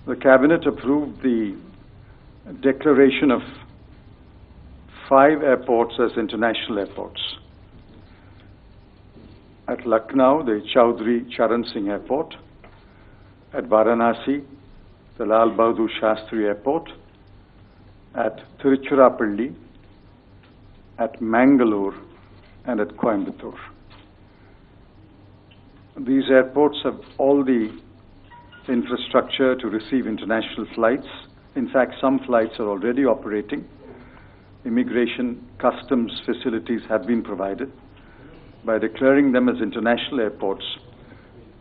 The Cabinet approved the declaration of 5 airports as international airports. At Lucknow, the Chaudhry Charan Singh Airport. At Varanasi, the Lal Bahadur Shastri Airport. At Tiruchirappalli, at Mangalore, and at Coimbatore. These airports have all the infrastructure to receive international flights. In fact, some flights are already operating. Immigration, customs facilities have been provided. By declaring them as international airports,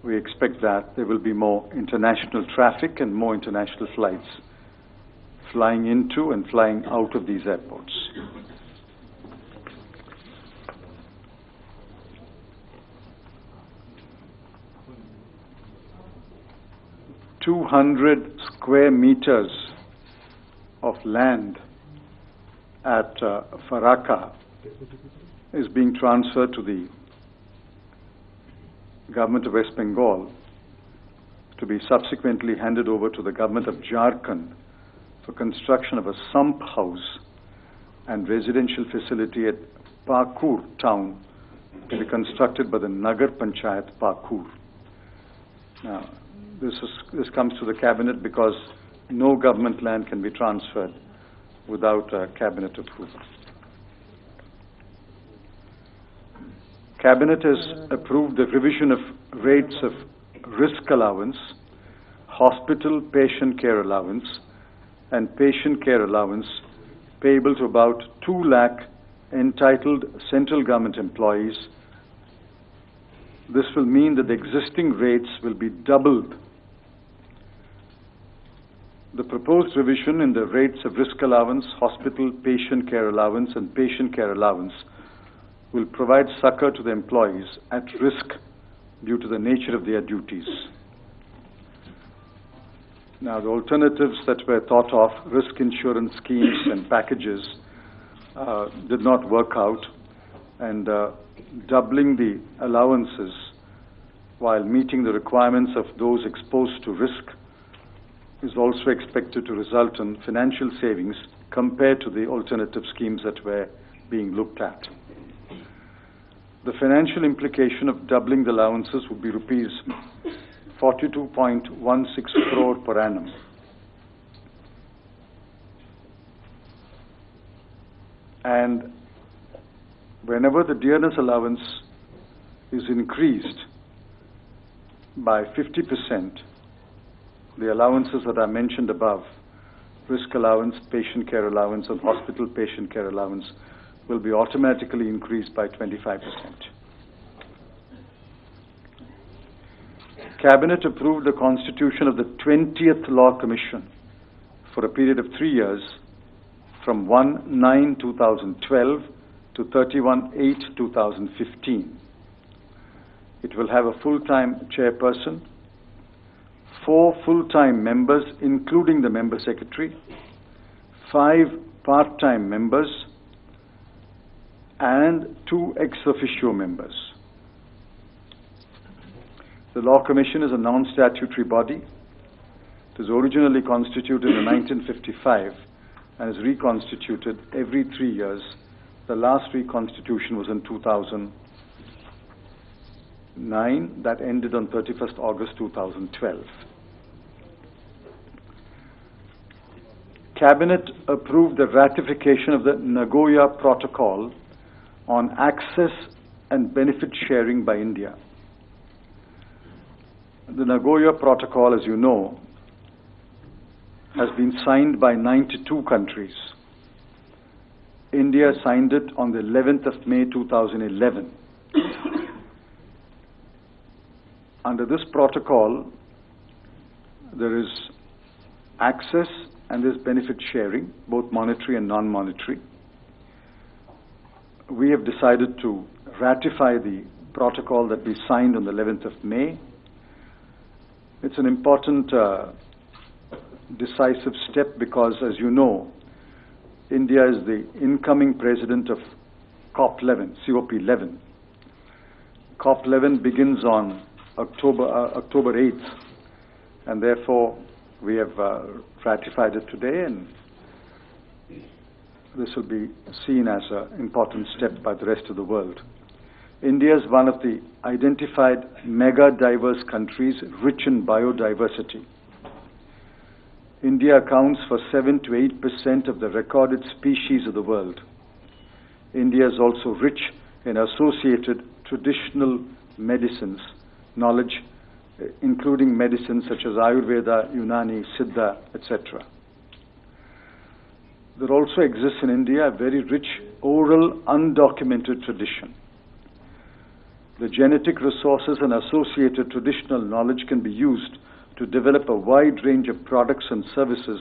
we expect that there will be more international traffic and more international flights flying into and flying out of these airports. "200 square meters of land at Farakka is being transferred to the government of West Bengal to be subsequently handed over to the government of Jharkhand for construction of a sump house and residential facility at Pakur town to be constructed by the Nagar Panchayat Pakur." Now, this comes to the Cabinet because no government land can be transferred without Cabinet approval. Cabinet has approved the revision of rates of risk allowance, hospital patient care allowance, and patient care allowance payable to about 2 lakh entitled central government employees. This will mean that the existing rates will be doubled. The proposed revision in the rates of risk allowance, hospital patient care allowance, and patient care allowance will provide succor to the employees at risk due to the nature of their duties. Now, the alternatives that were thought of, risk insurance schemes and packages, did not work out, and doubling the allowances while meeting the requirements of those exposed to risk is also expected to result in financial savings compared to the alternative schemes that were being looked at. The financial implication of doubling the allowances would be rupees 42.16 crore per annum. And whenever the dearness allowance is increased by 50%, the allowances that I mentioned above, risk allowance, patient care allowance, and hospital patient care allowance, will be automatically increased by 25%. Cabinet approved the constitution of the 20th Law Commission for a period of 3 years from 1/9/2012 to 31/8/2015. It will have a full-time chairperson, 4 full-time members, including the member secretary, 5 part-time members, and 2 ex officio members. The Law Commission is a non-statutory body. It was originally constituted in 1955 and is reconstituted every 3 years. The last reconstitution was in 2009. That ended on 31st August 2012. Cabinet approved the ratification of the Nagoya Protocol on access and benefit sharing by India. The Nagoya Protocol, as you know, has been signed by 92 countries. India signed it on the 11th of May 2011. Under this protocol, there is access and there's benefit sharing, both monetary and non-monetary. We have decided to ratify the protocol that we signed on the 11th of May. It's an important decisive step because, as you know, India is the incoming president of COP11. COP11 begins on October 8th, and therefore We have ratified it today, and this will be seen as an important step by the rest of the world. India is one of the identified mega diverse countries rich in biodiversity. India accounts for 7 to 8% of the recorded species of the world. India is also rich in associated traditional medicines, knowledge, including medicines such as Ayurveda, Unani, Siddha, etc. There also exists in India a very rich oral, undocumented tradition. The genetic resources and associated traditional knowledge can be used to develop a wide range of products and services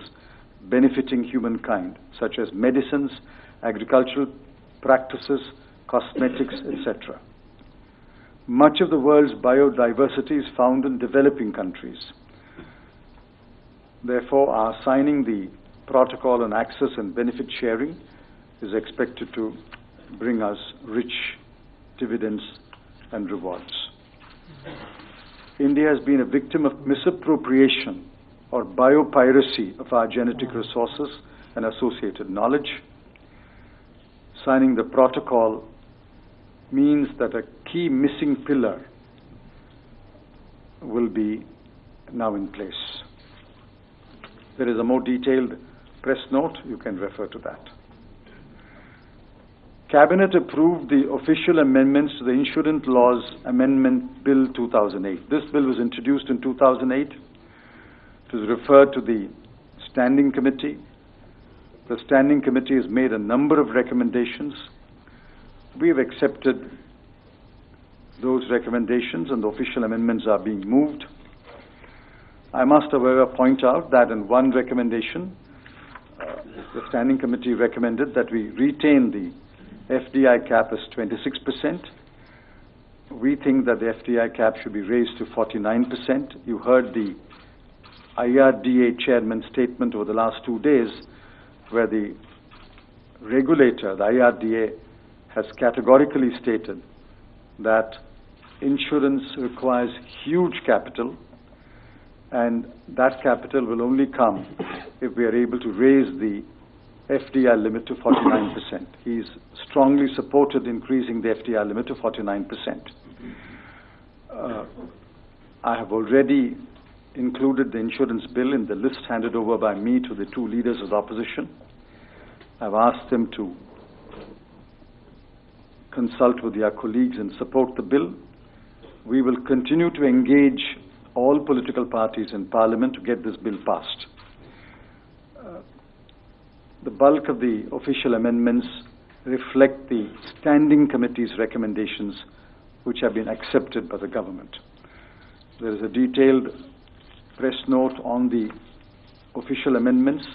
benefiting humankind, such as medicines, agricultural practices, cosmetics, etc. Much of the world's biodiversity is found in developing countries. Therefore, our signing the protocol on access and benefit sharing is expected to bring us rich dividends and rewards. India has been a victim of misappropriation or biopiracy of our genetic resources and associated knowledge. Signing the protocol means that a key missing pillar will be now in place. There is a more detailed press note, you can refer to that. Cabinet approved the official amendments to the Insurance Laws Amendment Bill 2008. This bill was introduced in 2008. It was referred to the Standing Committee. The Standing Committee has made a number of recommendations. We have accepted those recommendations and the official amendments are being moved. I must, however, point out that in one recommendation, the Standing Committee recommended that we retain the FDI cap as 26%. We think that the FDI cap should be raised to 49%. You heard the IRDA chairman's statement over the last 2 days, where the regulator, the IRDA, has categorically stated that insurance requires huge capital, and that capital will only come if we are able to raise the FDI limit to 49%. He's strongly supported increasing the FDI limit to 49%. I have already included the insurance bill in the list handed over by me to the two leaders of the opposition. I've asked them to consult with their colleagues and support the bill. We will continue to engage all political parties in Parliament to get this bill passed. The bulk of the official amendments reflect the Standing Committee's recommendations, which have been accepted by the government. There is a detailed press note on the official amendments,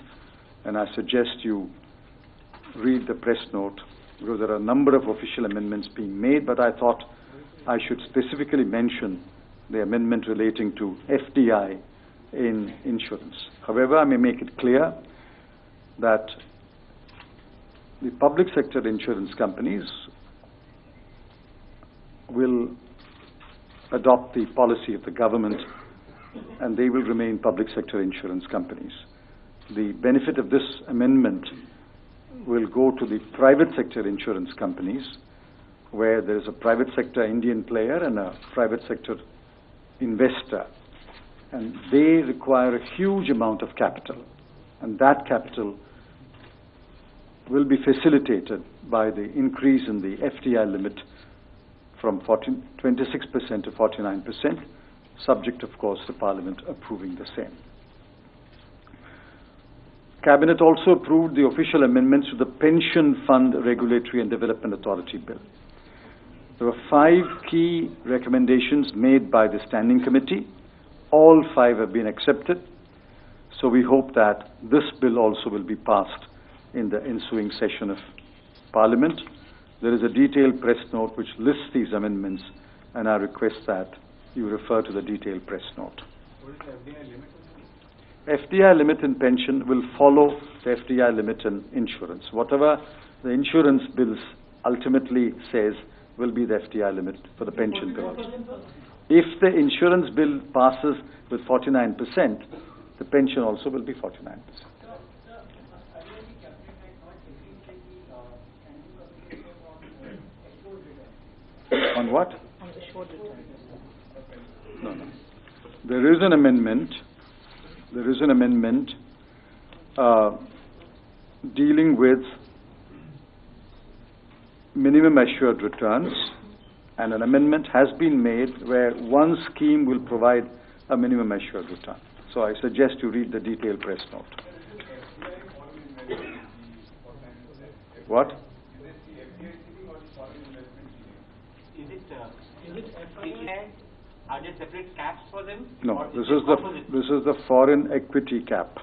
and I suggest you read the press note, because there are a number of official amendments being made, but I thought I should specifically mention the amendment relating to FDI in insurance. However, I may make it clear that the public sector insurance companies will adopt the policy of the government, and they will remain public sector insurance companies. The benefit of this amendment will go to the private sector insurance companies, where there is a private sector Indian player and a private sector investor, and they require a huge amount of capital, and that capital will be facilitated by the increase in the FDI limit from 26% to 49%, subject, of course, to Parliament approving the same. Cabinet also approved the official amendments to the Pension Fund Regulatory and Development Authority Bill. There were 5 key recommendations made by the Standing Committee. All 5 have been accepted, so we hope that this bill also will be passed in the ensuing session of Parliament. There is a detailed press note which lists these amendments, and I request that you refer to the detailed press note. What is the FDI limit? FDI limit in pension will follow the FDI limit in insurance. Whatever the insurance bills ultimately says will be the FDI limit for the pension bill. If the insurance bill passes with 49%, the pension also will be 49%. On what? On the short return. No. There is an amendment. Dealing with minimum assured returns, and an amendment has been made where one scheme will provide a minimum assured return. So I suggest you read the detailed press note. What? Is it FDI? Are there separate caps for them? No, this is the foreign equity cap.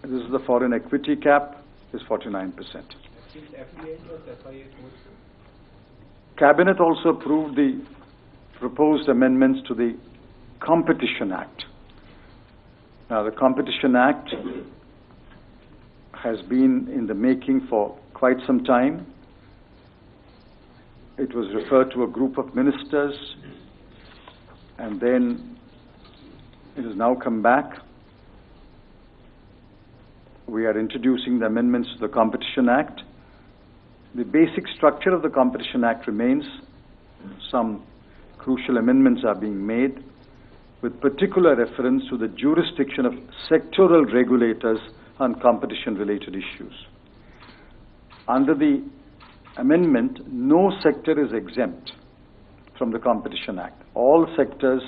This is the foreign equity cap, is 49%. Cabinet also approved the proposed amendments to the Competition Act. Now, the Competition Act has been in the making for quite some time. It was referred to a group of ministers, and then it has now come back. We are introducing the amendments to the Competition Act. The basic structure of the Competition Act remains. Some crucial amendments are being made with particular reference to the jurisdiction of sectoral regulators on competition-related issues. Under the amendment, no sector is exempt from the Competition Act. All sectors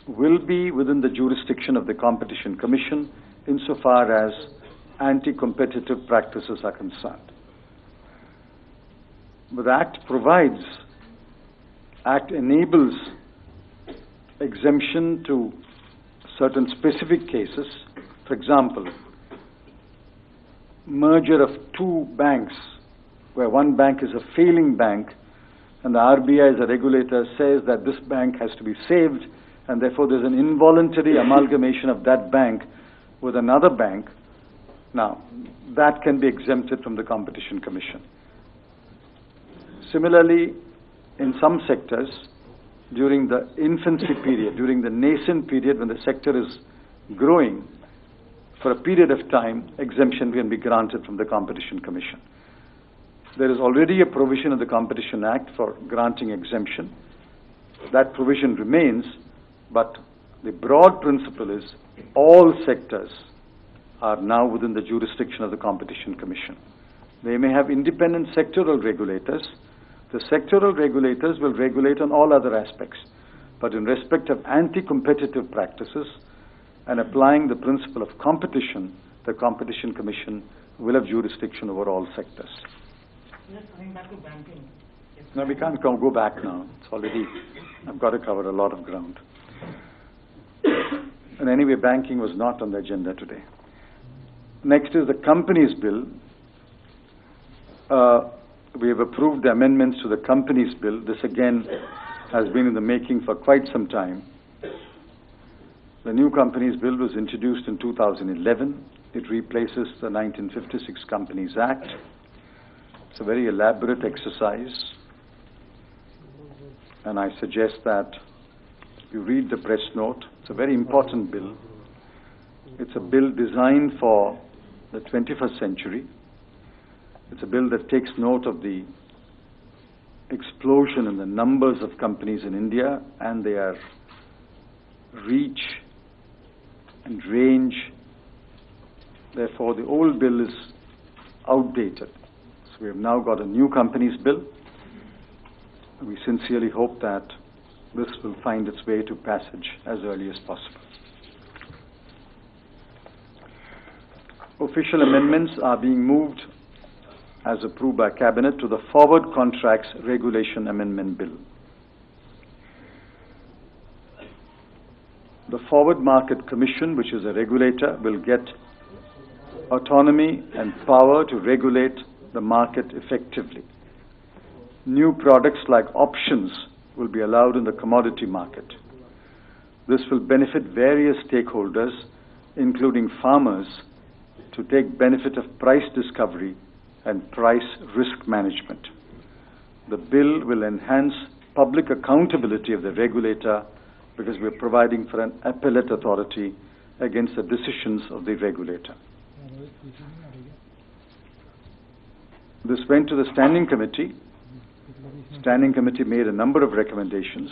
will be within the jurisdiction of the Competition Commission insofar as anti-competitive practices are concerned. But the Act enables exemption to certain specific cases. For example, merger of two banks, where one bank is a failing bank, and the RBI as a regulator says that this bank has to be saved, and therefore there's an involuntary amalgamation of that bank with another bank. Now, that can be exempted from the Competition Commission. Similarly, in some sectors, during the infancy period, during the nascent period when the sector is growing, for a period of time, exemption can be granted from the Competition Commission. There is already a provision of the Competition Act for granting exemption. That provision remains, but the broad principle is all sectors are now within the jurisdiction of the Competition Commission. They may have independent sectoral regulators. The sectoral regulators will regulate on all other aspects, but in respect of anti-competitive practices and applying the principle of competition, the Competition Commission will have jurisdiction over all sectors. Just coming back to banking. No, we can't go back now. It's already, I've got to cover a lot of ground. And anyway, banking was not on the agenda today. Next is the Companies Bill. We have approved the amendments to the Companies Bill. This again has been in the making for quite some time. The new Companies Bill was introduced in 2011. It replaces the 1956 Companies Act. It's a very elaborate exercise, and I suggest that you read the press note. It's a very important bill. It's a bill designed for the 21st century. It's a bill that takes note of the explosion in the numbers of companies in India and their reach and range. Therefore, the old bill is outdated. So we have now got a new Companies Bill. We sincerely hope that this will find its way to passage as early as possible. Official amendments are being moved as approved by Cabinet to the Forward Contracts Regulation Amendment Bill. The Forward Market Commission, which is a regulator, will get autonomy and power to regulate the market effectively. New products like options will be allowed in the commodity market. This will benefit various stakeholders, including farmers, to take benefit of price discovery and price risk management. The bill will enhance public accountability of the regulator because we're providing for an appellate authority against the decisions of the regulator. This went to the Standing Committee. Standing Committee made a number of recommendations.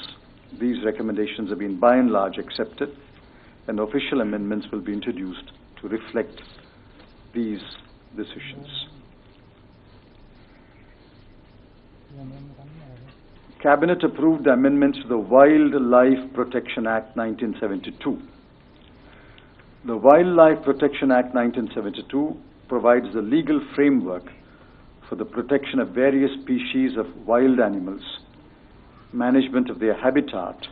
These recommendations have been by and large accepted, and official amendments will be introduced to reflect these decisions. Cabinet approved the amendments to the Wildlife Protection Act 1972. The Wildlife Protection Act 1972 provides the legal framework for the protection of various species of wild animals, management of their habitat,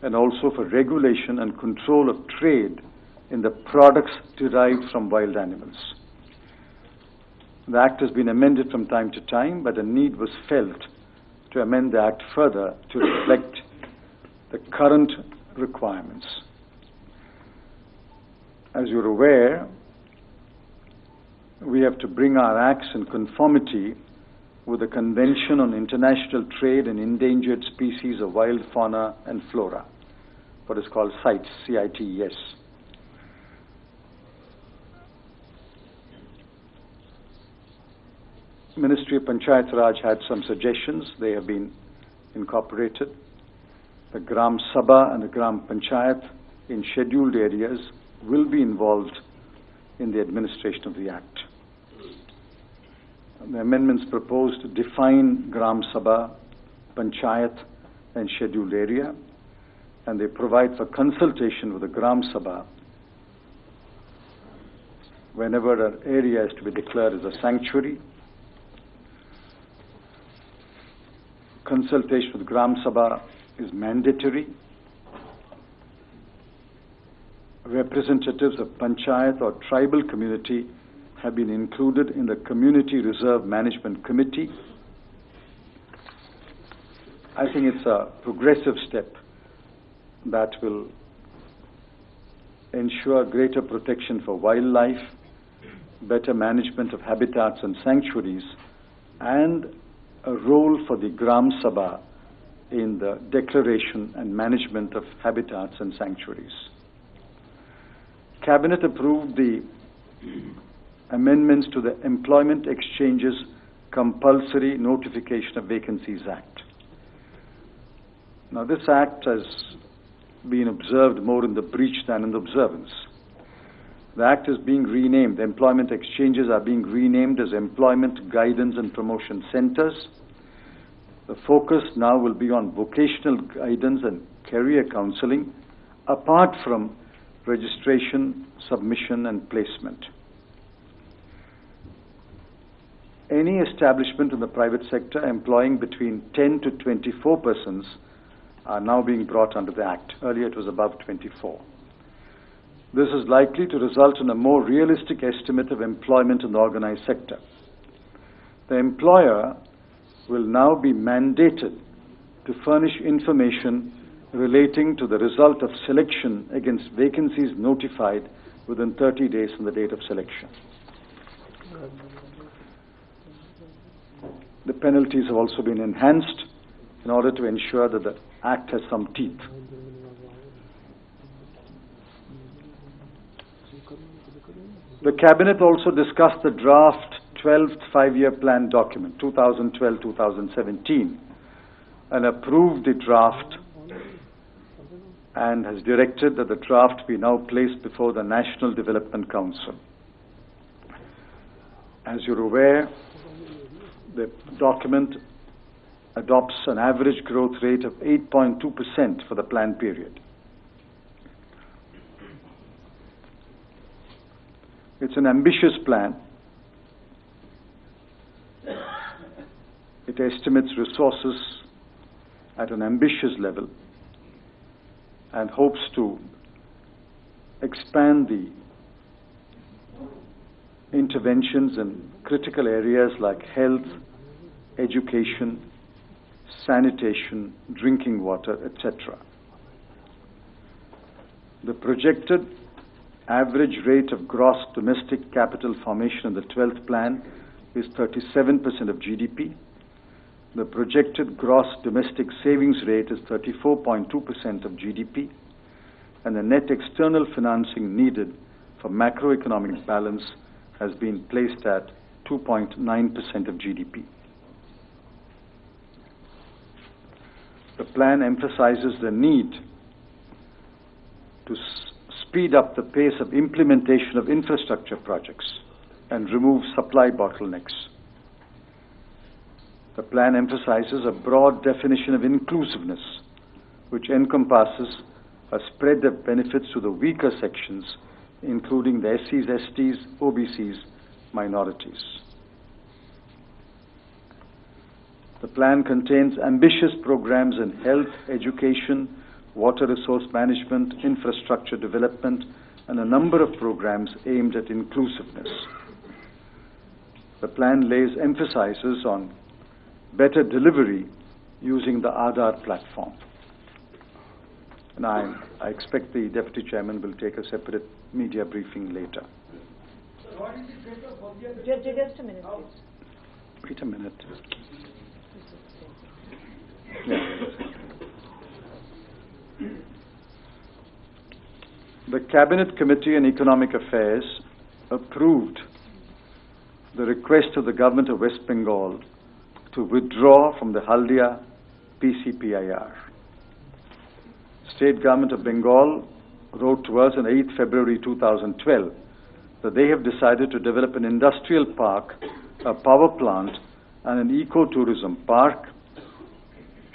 and also for regulation and control of trade in the products derived from wild animals. The Act has been amended from time to time, but a need was felt to amend the Act further to reflect the current requirements. As you're aware, we have to bring our acts in conformity with the Convention on International Trade in Endangered Species of Wild Fauna and Flora, what is called CITES, C-I-T-E-S. Ministry of Panchayat Raj had some suggestions. They have been incorporated. The Gram Sabha and the Gram Panchayat in scheduled areas will be involved in the administration of the Act. The amendments proposed define Gram Sabha, Panchayat, and scheduled area, and they provide for consultation with the Gram Sabha whenever an area is to be declared as a sanctuary. Consultation with Gram Sabha is mandatory. Representatives of Panchayat or tribal community have been included in the Community Reserve Management Committee. I think it's a progressive step that will ensure greater protection for wildlife, better management of habitats and sanctuaries, and a role for the Gram Sabha in the declaration and management of habitats and sanctuaries. Cabinet approved the amendments to the Employment Exchanges Compulsory Notification of Vacancies Act. Now, this act has been observed more in the breach than in the observance. The act is being renamed. The employment exchanges are being renamed as Employment Guidance and Promotion Centers. The focus now will be on vocational guidance and career counseling, apart from registration, submission, and placement. Any establishment in the private sector employing between 10 to 24 persons are now being brought under the Act. Earlier it was above 24. This is likely to result in a more realistic estimate of employment in the organized sector. The employer will now be mandated to furnish information relating to the result of selection against vacancies notified within 30 days from the date of selection. The penalties have also been enhanced in order to ensure that the Act has some teeth. The Cabinet also discussed the draft 12th five-year plan document, 2012-2017, and approved the draft and has directed that the draft be now placed before the National Development Council. As you're aware, the document adopts an average growth rate of 8.2% for the plan period. It's an ambitious plan. It estimates resources at an ambitious level and hopes to expand the interventions in critical areas like health, education, sanitation, drinking water, etc. The projected average rate of gross domestic capital formation in the 12th plan is 37% of GDP, The projected gross domestic savings rate is 34.2% of GDP, and the net external financing needed for macroeconomic balance has been placed at 2.9% of GDP. The plan emphasizes the need to speed up the pace of implementation of infrastructure projects and remove supply bottlenecks. The plan emphasizes a broad definition of inclusiveness, which encompasses a spread of benefits to the weaker sections, including the SCs, STs, OBCs, minorities. The plan contains ambitious programs in health, education, water resource management, infrastructure development, and a number of programs aimed at inclusiveness. The plan lays emphasis on better delivery using the Aadhaar platform. And I expect the Deputy Chairman will take a separate media briefing later. Just a minute, please. Wait a minute. Yeah. The Cabinet Committee on Economic Affairs approved the request of the Government of West Bengal to withdraw from the Haldia PCPIR. State Government of Bengal wrote to us on 8 February 2012 that they have decided to develop an industrial park, a power plant, and an eco-tourism park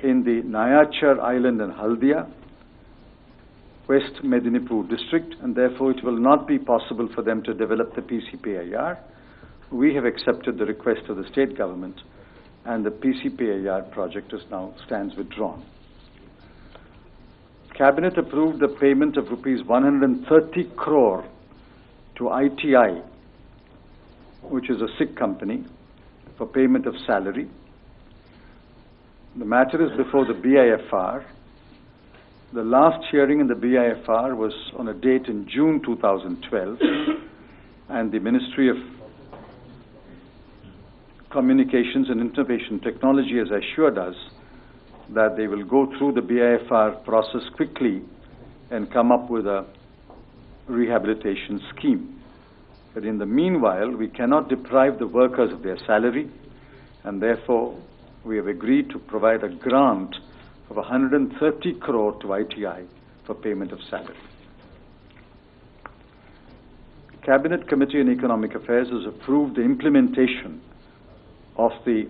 in the Nayachar Island in Haldia, West Medinipur district, and therefore it will not be possible for them to develop the PCPIR. We have accepted the request of the state government, and the PCPIR project stands withdrawn. Cabinet approved the payment of rupees 130 crore to ITI, which is a Sikh company, for payment of salary. The matter is before the BIFR. The last hearing in the BIFR was on a date in June 2012, and the Ministry of Communications and Information Technology has assured us that they will go through the BIFR process quickly and come up with a rehabilitation scheme. But in the meanwhile, we cannot deprive the workers of their salary, and therefore we have agreed to provide a grant of 130 crore to ITI for payment of salary. Cabinet Committee on Economic Affairs has approved the implementation of the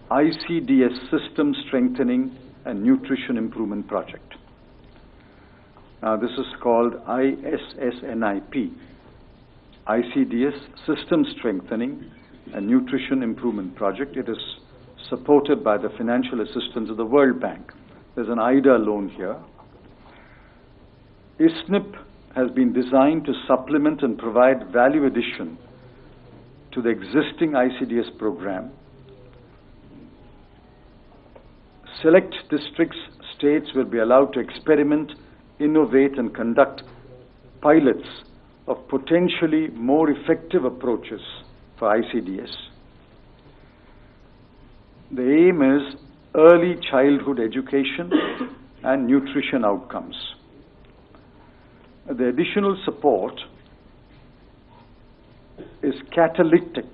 ICDS System Strengthening and Nutrition Improvement Project. Now this is called ISSNIP, ICDS System Strengthening and Nutrition Improvement Project. It is supported by the financial assistance of the World Bank. There's an IDA loan here. ISNIP has been designed to supplement and provide value addition to the existing ICDS program. Select districts, states will be allowed to experiment, innovate, and conduct pilots of potentially more effective approaches for ICDS. The aim is early childhood education and nutrition outcomes. The additional support is catalytic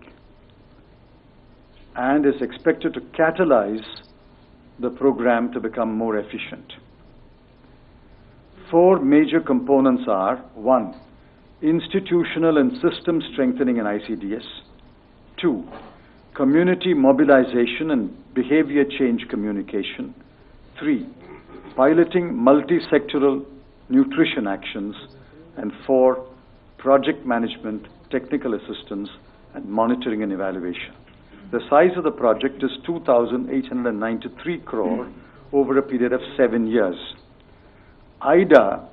and is expected to catalyze the program to become more efficient. 4 major components are: 1, institutional and system strengthening in ICDS; 2, community mobilization and behavior change communication; 3, piloting multi-sectoral nutrition actions; and 4, project management, technical assistance, and monitoring and evaluation. The size of the project is 2,893 crore over a period of 7 years. IDA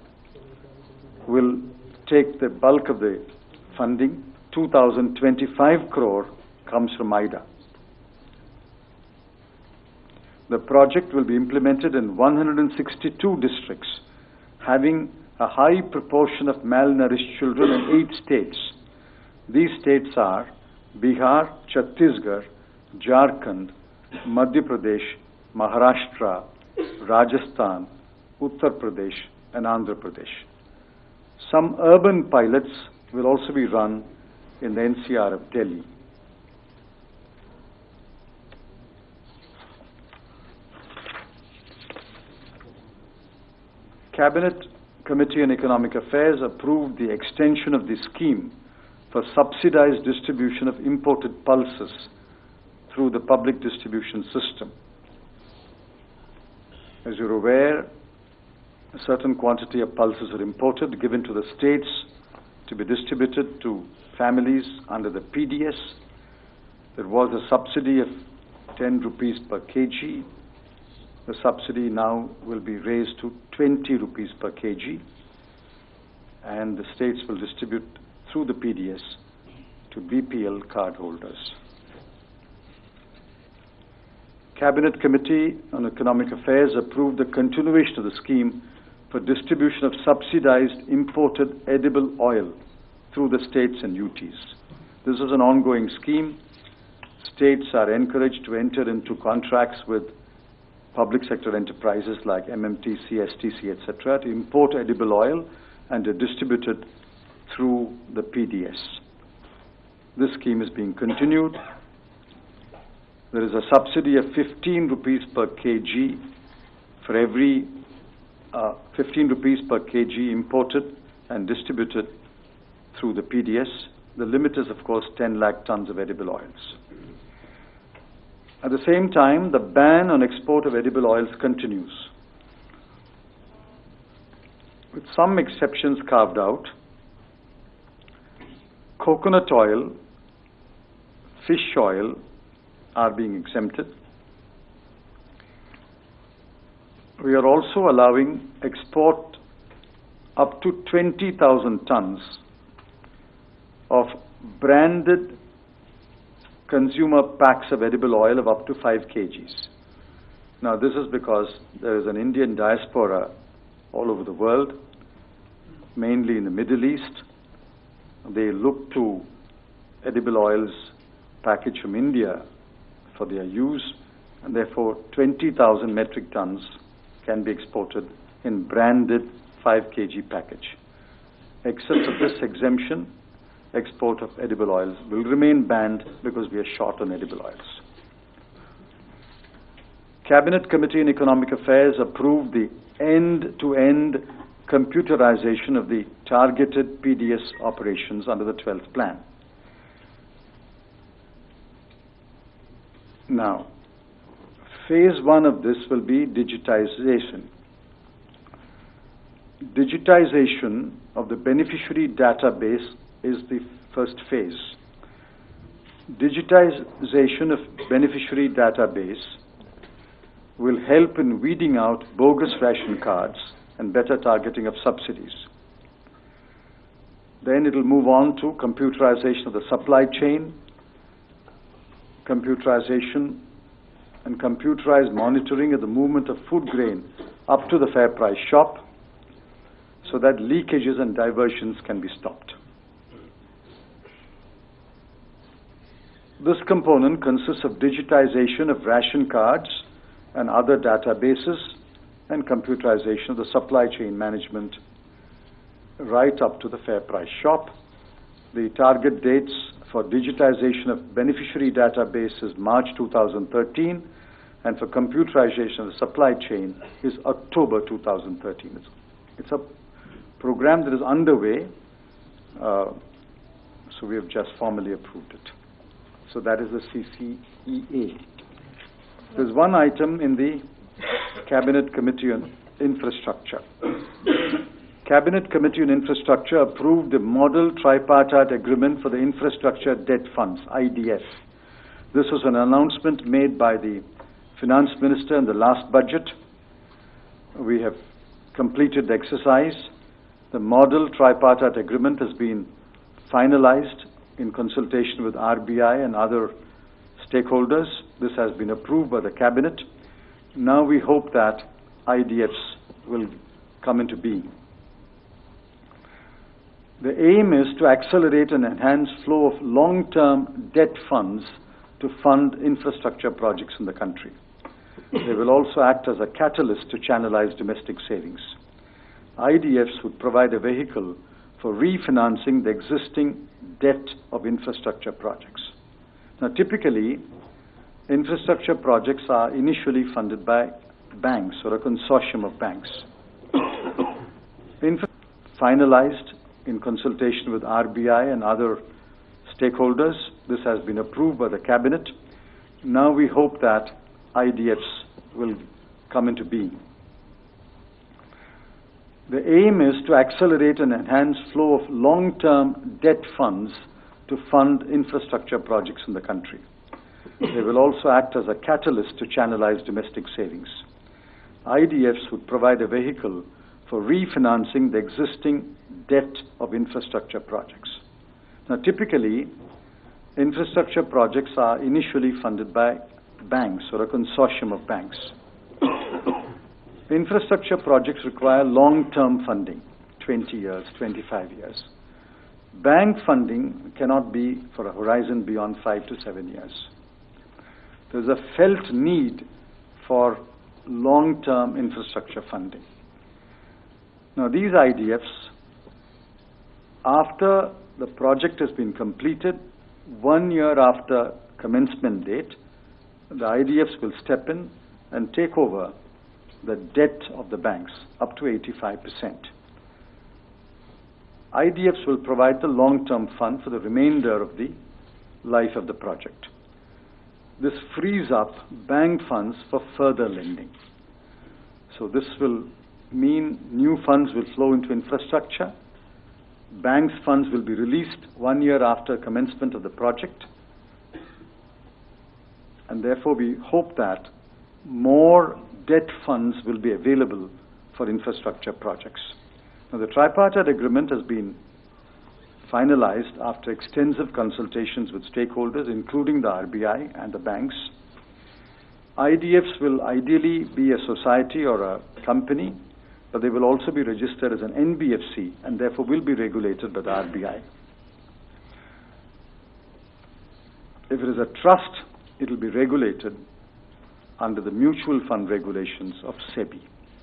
will take the bulk of the funding. 2,025 crore comes from IDA. The project will be implemented in 162 districts, having a high proportion of malnourished children in 8 states. These states are Bihar, Chhattisgarh, Jharkhand, Madhya Pradesh, Maharashtra, Rajasthan, Uttar Pradesh, and Andhra Pradesh. Some urban pilots will also be run in the NCR of Delhi. Cabinet Committee on Economic Affairs approved the extension of the scheme for subsidized distribution of imported pulses through the public distribution system. As you're aware, a certain quantity of pulses are imported, given to the states to be distributed to families under the PDS. There was a subsidy of 10 rupees per kg. The subsidy now will be raised to 20 rupees per kg, and the states will distribute through the PDS to BPL card holders. Cabinet Committee on Economic Affairs approved the continuation of the scheme for distribution of subsidized imported edible oil through the states and UTs. This is an ongoing scheme. States are encouraged to enter into contracts with public sector enterprises like MMTC, STC, etc., to import edible oil and to distribute it through the PDS. This scheme is being continued. There is a subsidy of 15 rupees per kg for every 15 rupees per kg imported and distributed through the PDS. The limit is, of course, 10 lakh tons of edible oils. At the same time, the ban on export of edible oils continues, with some exceptions carved out. Coconut oil, fish oil are being exempted. We are also allowing export up to 20,000 tons of branded consumer packs of edible oil of up to 5 kgs. Now, this is because there is an Indian diaspora all over the world, mainly in the Middle East. They look to edible oils packaged from India for their use, and therefore 20,000 metric tons can be exported in branded 5 kg package. Except for this exemption, export of edible oils will remain banned because we are short on edible oils. Cabinet Committee on Economic Affairs approved the end-to-end computerization of the targeted PDS operations under the 12th plan. Now, phase 1 of this will be digitization. Digitization of the beneficiary database is the first phase. Digitization of beneficiary database will help in weeding out bogus ration cards and better targeting of subsidies. Then it will move on to computerization of the supply chain, computerization and computerized monitoring of the movement of food grain up to the fair price shop, so that leakages and diversions can be stopped. This component consists of digitization of ration cards and other databases and computerization of the supply chain management right up to the fair price shop. The target dates for digitization of beneficiary database is March 2013, and for computerization of the supply chain is October 2013. It's a program that is underway, so we have just formally approved it. So that is the CCEA. There's one item in the Cabinet Committee on Infrastructure. Cabinet Committee on Infrastructure approved the Model Tripartite Agreement for the Infrastructure Debt Funds, IDF. This was an announcement made by the Finance Minister in the last budget. We have completed the exercise. The Model Tripartite Agreement has been finalized in consultation with RBI and other stakeholders. This has been approved by the Cabinet. Now we hope that IDFs will come into being. The aim is to accelerate and enhance flow of long-term debt funds to fund infrastructure projects in the country. They will also act as a catalyst to channelize domestic savings. IDFs would provide a vehicle for refinancing the existing debt of infrastructure projects. Now, typically, infrastructure projects are initially funded by banks or a consortium of banks. Finalized in consultation with RBI and other stakeholders. This has been approved by the Cabinet. Now we hope that IDFs will come into being. The aim is to accelerate and enhance flow of long-term debt funds to fund infrastructure projects in the country. They will also act as a catalyst to channelize domestic savings. IDFs would provide a vehicle for refinancing the existing debt of infrastructure projects. Now, typically, infrastructure projects are initially funded by banks or a consortium of banks. Infrastructure projects require long-term funding, 20 years, 25 years. Bank funding cannot be for a horizon beyond 5 to 7 years. There's a felt need for long-term infrastructure funding. Now, these IDFs, after the project has been completed, 1 year after commencement date, the IDFs will step in and take over the debt of the banks up to 85%. IDFs will provide the long-term fund for the remainder of the life of the project. This frees up bank funds for further lending. So this will mean new funds will flow into infrastructure. Banks' funds will be released 1 year after commencement of the project. And therefore we hope that more debt funds will be available for infrastructure projects. Now, the tripartite agreement has been finalized after extensive consultations with stakeholders, including the RBI and the banks. IDFs will ideally be a society or a company, but they will also be registered as an NBFC and therefore will be regulated by the RBI. If it is a trust, it will be regulated under the mutual fund regulations of SEBI.